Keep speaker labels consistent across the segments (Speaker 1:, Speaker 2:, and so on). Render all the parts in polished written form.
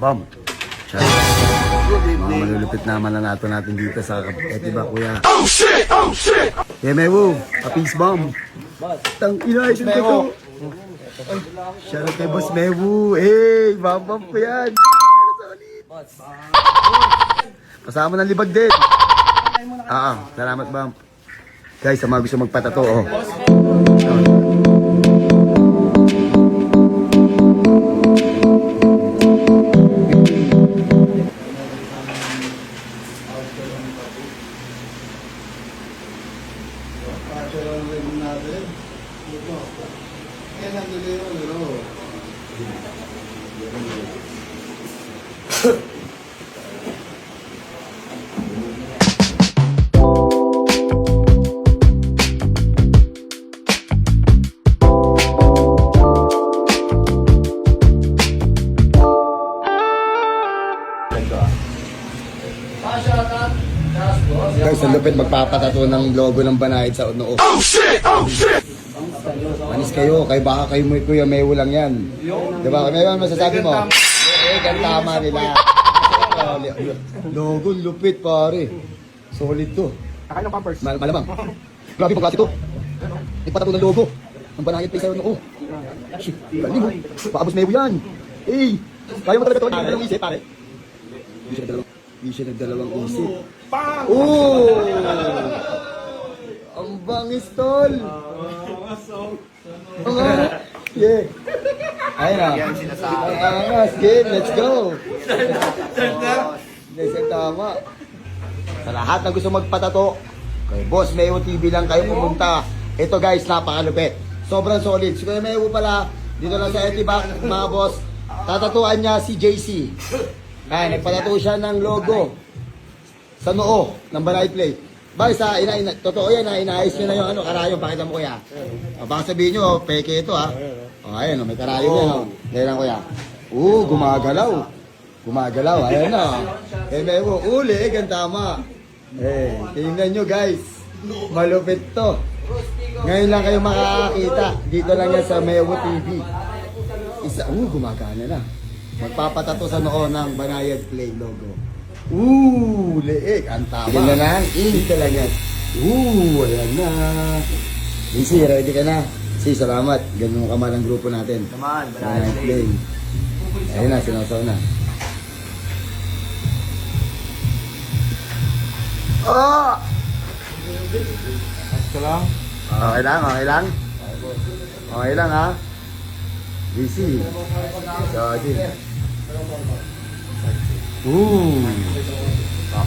Speaker 1: Bam. Mga malulupit naman na nato natin dito sa Etiba, kuya. Oh shit! Oh shit! Hey, Mewo, a peace bomb. Tang ina, ito to. Shout out kay Boss Mewo. Hey, bam ko yan. Kasama ng libag din. Salamat bam. Guys, sa mga gusto magpatato, oh. Guys, ang lupit magpapatato ng logo ng Banayad sa noo. Oh shit! Oh shit! Manis kayo, kay baka kayo mo Kuya Mewo lang yan. Diba? May ano masasabi mo? Tama nila. Logo, lupit pare. Solid to.
Speaker 2: Kakain ng Pampers.
Speaker 1: Malamang. Grabe pang klase to. Nagpatato ng logo. Ang Banayad pa isa noo. Shit, galing mo. Paabos Mewo yan. Eh, kaya mo talaga to. Hindi dalawang isip pare. Hindi siya nagdalawang isip. Oh! Ang bangis, tol! Yeah. Ayun na. Ang angas, game, let's go! Yes, tama. Sa lahat na gusto magpatato, kay Boss Mewo TV lang kayo pumunta. Ito guys, napakalupit. Sobrang solid. Si Kuya Mewo pala, dito lang sa Etiba, mga boss. Tatatuan niya si JC. Ay, nagpatato siya ng logo sa noo ng Banayad Play. Bakit sa totoo yan, inaayos nyo na yung karayong, pakita mo kuya. Baka sabihin nyo, peke ito ha. Ayan, may karayong yan. Ngayon lang kuya. Gumagalaw. Gumagalaw, ayan na. Mewo, gan tama. Tingnan nyo guys. Malupit to. Ngayon lang kayo makakakita. Dito lang yan sa Mewo TV. Gumagana na. Magpapatato sa noo ng Banayad Play logo. Leeg. Ang tama. Yan na lang. Dito lang yan. Ayan na. Easy, ready ka na. Si, salamat. Ganun ka man ang grupo natin.
Speaker 2: Naman,
Speaker 1: Banayad Play. Ayun na, sinasaw na.
Speaker 2: Ito lang.
Speaker 1: Okay lang, okay lang. Okay lang ha. Easy. Sorry.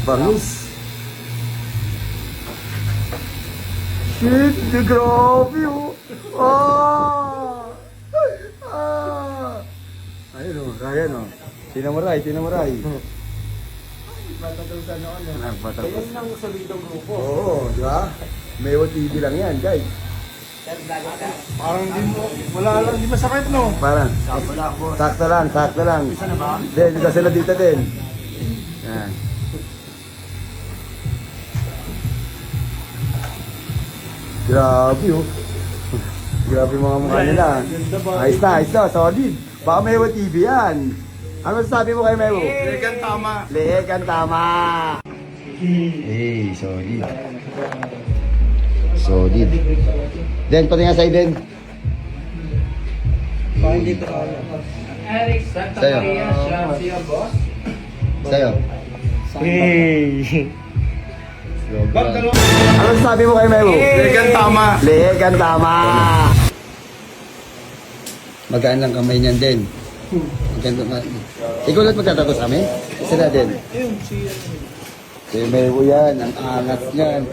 Speaker 1: Bangis. Shit, grabe oh. Ayun oh, Ryan oh. Tinamuray.
Speaker 2: Patatusan noon.
Speaker 1: Nagpatapos.
Speaker 2: Yan ang solidong grupo.
Speaker 1: Oo, di ba? Mewo TV lang yan, guys.
Speaker 2: Parang di masakit no?
Speaker 1: Parang, sakto lang. Dito sila dito din. Yan. Grabe oh. Grabe mga mukha nila. Ayos na, solid. Baka Mewo TV yan. Ano sabi mo kay Mewo?
Speaker 2: Legan tama.
Speaker 1: Legan tama. Solid. Solid. Den, pati nga sa'yo, Den.
Speaker 3: Eric Santa
Speaker 1: Sa'yo.
Speaker 3: Maria, siya boss.
Speaker 1: Sa'yo.
Speaker 2: Ba't dalawa?
Speaker 1: Ano sabi mo kay Mewo?
Speaker 2: Legan tama.
Speaker 1: Legan tama. Magaan lang kamay niyan, Den. Ikaw lang magtatato sa amin? Sila din. Si Mewo yan, ang angas niyan.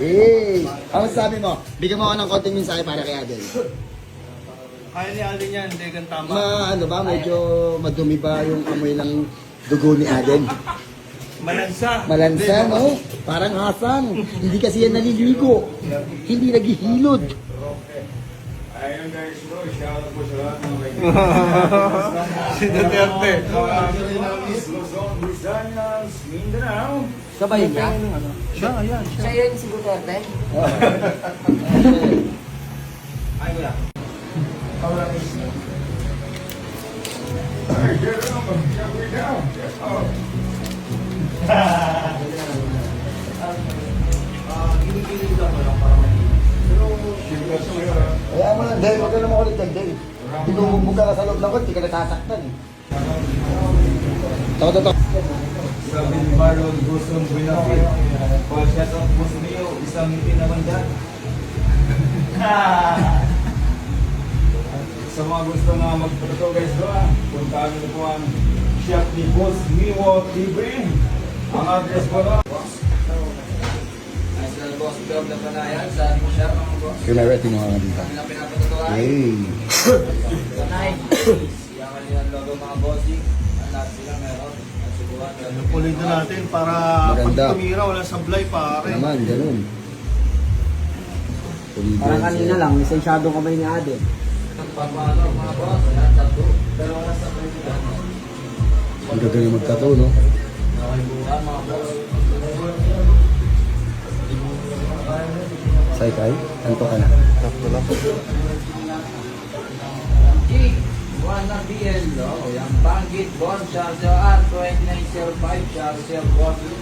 Speaker 1: Ano sabi mo? Bigyan mo ako ng konting mensahe para kay Adel.
Speaker 2: Kaya ni Alden yan, legan tama.
Speaker 1: Ano ba, medyo madumi ba yung amoy ng dugo ni Adel? Malansa, no? Parang hasang. Hindi kasi yan naliligo. Hindi naghihilod.
Speaker 4: Ayun guys, bro, shoutout po sa lahat ng
Speaker 2: Si Duterte.
Speaker 4: Luzon, Visayas, Mindanao.
Speaker 3: Sabay niya?
Speaker 2: Siya, ayan.
Speaker 3: Siya yun si Duterte?
Speaker 2: Ay, wala.
Speaker 4: Hey, get it up. Get way down. Yes, oh.
Speaker 2: Kinikilig lang mo lang para malinis. Pero,
Speaker 1: Kaya mo lang, Dave, huwag ka na makulit dyan, Dave. Tinubugbog ka na sa loob ng kot, di ka nasasaktan eh. Ito.
Speaker 5: Sabi ni Marlon, gustong binapit. Pag siya sa puso niyo, isang ngiti naman dyan. Sa mga gusto nga magpato guys doon, puntaan niyo po ang shop ni Boss Miwo TV. Ang address ko na.
Speaker 3: Nice na boss, Bill na Banayan. Saan mo siya, mga boss?
Speaker 1: Kaya may rating mga dito.
Speaker 3: Kami lang pinapatutuan.
Speaker 1: Hey.
Speaker 3: Banayan. Yung kanilang logo, mga bossing. Ang lahat sila meron. At subuhan.
Speaker 2: pulido natin para
Speaker 1: Maganda.
Speaker 2: pag tumira, walang sablay pare.
Speaker 1: Naman, ganun.
Speaker 3: Parang kanina lang, lisensyadong kamay ni Ade. Pagpapalo, mga boss. Wala tattoo. Pero wala sa kanila.
Speaker 1: Ang gagaling magtato, no?
Speaker 3: Nakaibuhan, mga boss.
Speaker 1: Saykay, tanto ka na.
Speaker 3: G, 1 na BL, yung Banggit Bond, Charles at 2905, Charles Coffee.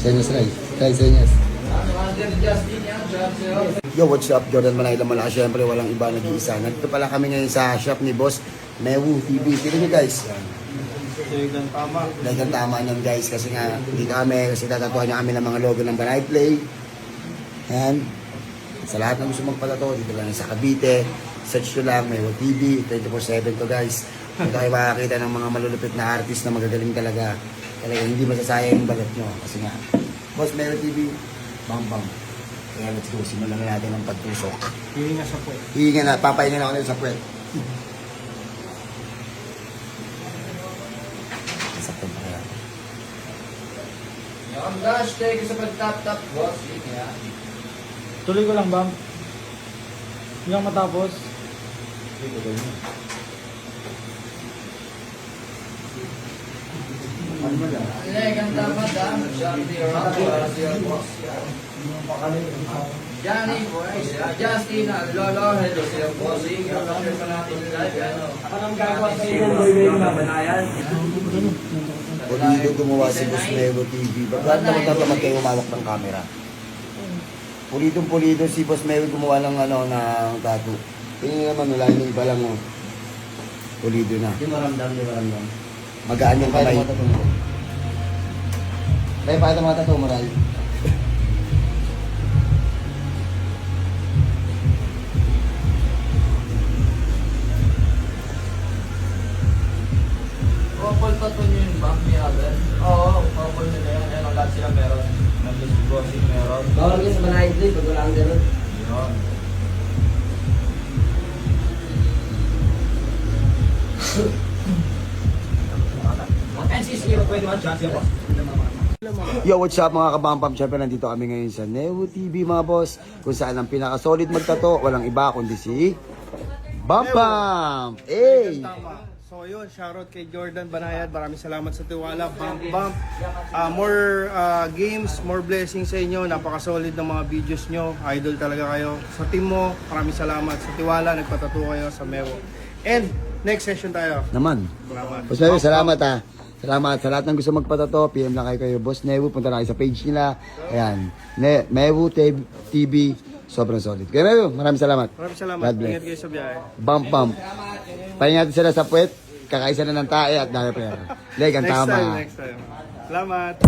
Speaker 1: Senyas, Ray. Ray, senyas.
Speaker 3: Under Justin yan, Charles.
Speaker 1: Yo, what's up? Jordan Manayla Mala. Siyempre, walang iba nag-iisa. Nandito pala kami ngayon sa shop ni Boss Mewu TV. Tignan nyo guys.
Speaker 2: Talagang tama.
Speaker 1: Talagang tama niyan guys. Kasi nga, dito kami. Kasi tatatuhan niya kami ng mga logo ng Banay Play. And sa lahat ng gusto magpatato, dito lang sa Cavite. Search nyo lang, Mewu TV. 24/7 to guys. Dito kayo makakita ng mga malulupit na artist na magagaling talaga. Talagang hindi masasayang yung balat nyo. Kasi nga, Boss Mewu TV, bang bang. Kaya let's go, simulan na natin ang pagtusok.
Speaker 2: Hihinga sa po.
Speaker 1: Hihinga na, papahinga na ako nila sa puwet. Sakto pa kaya.
Speaker 3: Yung gosh, take sa pag-tap-tap, boss. Yan.
Speaker 6: Tuloy ko lang, Bam. Yung matapos.
Speaker 3: Legang dapat Shanti Ramos, boss. Johnny Boys, Justin, Lolo, hello sila bossing. Yung share pa natin live, ano. Ako nang gagawa sa iyo, Banayan.
Speaker 1: Pulido gumawa si Boss Mewu TV. Bakit naman tatamad kayo umawak ng camera? Pulidong pulido si Boss Mewu gumawa ng ng tattoo. Tingnan naman, wala yung iba lang oh. Pulido na.
Speaker 3: Di maramdam.
Speaker 1: Magaan yung kamay. Dahil pakita mga tattoo mo, Ral.
Speaker 3: Couple pa to yun, Bam, ni Abel. Oo, couple nila yan. Ayun, ang lahat sila meron.
Speaker 5: Nandun si Bossing meron.
Speaker 3: Bawal ka sa Banayan Play, pag wala ang gano'n.
Speaker 5: Yun.
Speaker 1: Yo, what's up mga kabampam? Siyempre nandito kami ngayon sa Mewu TV mga boss. Kung saan ang pinaka-solid magtato, walang iba kundi si Bampam! Hey!
Speaker 2: Tama. So yun, shoutout kay Jordan Banayad. Maraming salamat sa tiwala. Bump. More games, more blessings sa inyo. Napaka-solid ng mga videos nyo. Idol talaga kayo. Sa team mo, maraming salamat. Sa tiwala, nagpatato kayo sa Mewu. And next session tayo.
Speaker 1: Naman.
Speaker 2: Salamat.
Speaker 1: Boss Mewu, salamat ha. Salamat sa lahat ng gusto magpatato. PM lang kayo Boss Mewu. Punta na kayo sa page nila. Ayan. Mewu TV. Sobrang solid. Kaya Mewu, maraming salamat.
Speaker 2: Maraming salamat.
Speaker 1: God bless.
Speaker 2: Ingat kayo sa biyahe.
Speaker 1: Bump. Pahinga natin sila sa puwet. Kakaisa na ng tae at dahil pera. Leg, ang
Speaker 2: Next
Speaker 1: tama.
Speaker 2: time. Salamat.